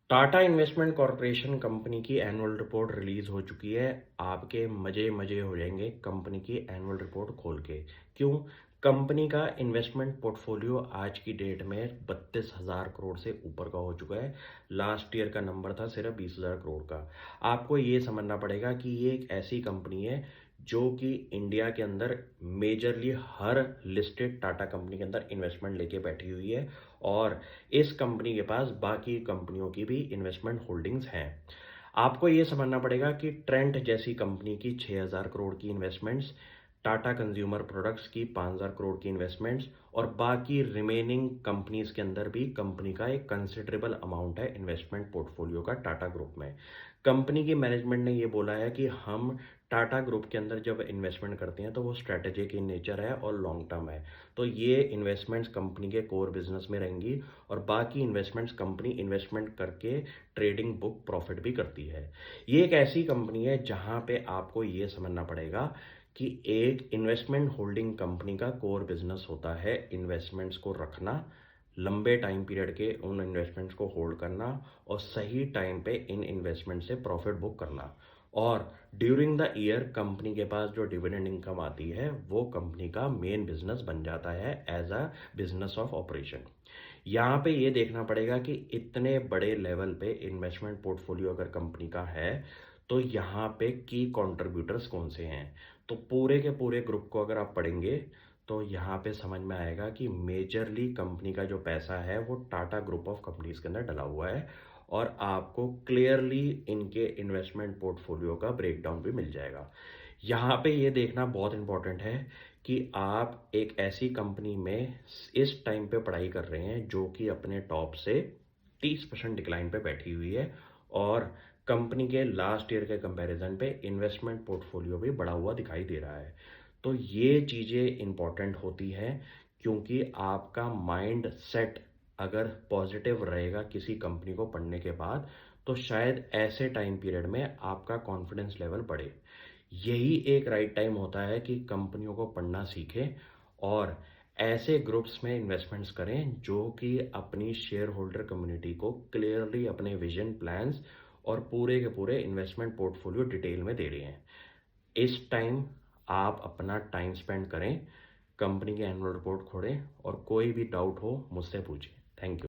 Tata investment corporation company की annual report release हो चुकी है। आपके मजे मजे हो जाएंगे कंपनी की एनुअल रिपोर्ट खोल के। क्यों? कंपनी का इन्वेस्टमेंट पोर्टफोलियो आज की डेट में 32,000 करोड़ से ऊपर का हो चुका है। लास्ट ईयर का नंबर था सिर्फ 20,000 करोड़ का। आपको ये समझना पड़ेगा कि ये एक ऐसी कंपनी है जो कि इंडिया के अंदर मेजरली हर लिस्टेड टाटा कंपनी के अंदर इन्वेस्टमेंट लेके बैठी हुई है, और इस कंपनी के पास बाकी कंपनियों की भी इन्वेस्टमेंट होल्डिंग्स हैं। आपको ये समझना पड़ेगा कि ट्रेंट जैसी कंपनी की 6,000 करोड़ की इन्वेस्टमेंट्स, टाटा कंज्यूमर प्रोडक्ट्स की 5,000 करोड़ की इन्वेस्टमेंट्स, और बाकी रिमेनिंग कंपनीज के अंदर भी कंपनी का एक कंसिडरेबल अमाउंट है इन्वेस्टमेंट पोर्टफोलियो का टाटा ग्रुप में। कंपनी की मैनेजमेंट ने ये बोला है कि हम टाटा ग्रुप के अंदर जब इन्वेस्टमेंट करते हैं तो वो स्ट्रेटेजिक इन नेचर है और लॉन्ग टर्म है। तो ये इन्वेस्टमेंट्स कंपनी के कोर बिजनेस में रहेंगी, और बाकी इन्वेस्टमेंट्स कंपनी इन्वेस्टमेंट करके ट्रेडिंग बुक प्रॉफिट भी करती है। ये एक ऐसी कंपनी है जहां पे आपको ये समझना पड़ेगा कि एक इन्वेस्टमेंट होल्डिंग कंपनी का कोर बिजनेस होता है इन्वेस्टमेंट्स को रखना, लंबे टाइम पीरियड के उन इन्वेस्टमेंट्स को होल्ड करना, और सही टाइम पे इन इन्वेस्टमेंट से प्रॉफिट बुक करना। और ड्यूरिंग द ईयर कंपनी के पास जो डिविडेंड इनकम आती है वो कंपनी का मेन बिजनेस बन जाता है as a business of operation. यहाँ पे ये देखना पड़ेगा कि इतने बड़े लेवल पे इन्वेस्टमेंट पोर्टफोलियो अगर कंपनी का है तो यहाँ पे की कंट्रीब्यूटर्स कौन से हैं। तो पूरे के पूरे ग्रुप को अगर आप पढ़ेंगे तो यहाँ पे समझ में आएगा कि मेजरली कंपनी का जो पैसा है वो टाटा ग्रुप ऑफ कंपनीज के अंदर डला हुआ है, और आपको क्लियरली इनके इन्वेस्टमेंट पोर्टफोलियो का ब्रेकडाउन भी मिल जाएगा। यहाँ पे ये देखना बहुत इंपॉर्टेंट है कि आप एक ऐसी कंपनी में इस टाइम पे पढ़ाई कर रहे हैं जो कि अपने टॉप से 30% डिक्लाइन पे बैठी हुई है, और कंपनी के लास्ट ईयर के कंपैरिजन पे इन्वेस्टमेंट पोर्टफोलियो भी बढ़ा हुआ दिखाई दे रहा है। तो ये चीज़ें इंपॉर्टेंट होती हैं, क्योंकि आपका माइंड सेट अगर पॉजिटिव रहेगा किसी कंपनी को पढ़ने के बाद तो शायद ऐसे टाइम पीरियड में आपका कॉन्फिडेंस लेवल बढ़े। यही एक राइट टाइम होता है कि कंपनियों को पढ़ना सीखें और ऐसे ग्रुप्स में इन्वेस्टमेंट्स करें जो कि अपनी शेयर होल्डर कम्युनिटी को क्लियरली अपने विजन प्लान्स और पूरे के पूरे इन्वेस्टमेंट पोर्टफोलियो डिटेल में दे रहे हैं। इस टाइम आप अपना टाइम स्पेंड करें, कंपनी की एनुअल रिपोर्ट खोलें, और कोई भी डाउट हो मुझसे पूछें। Thank you.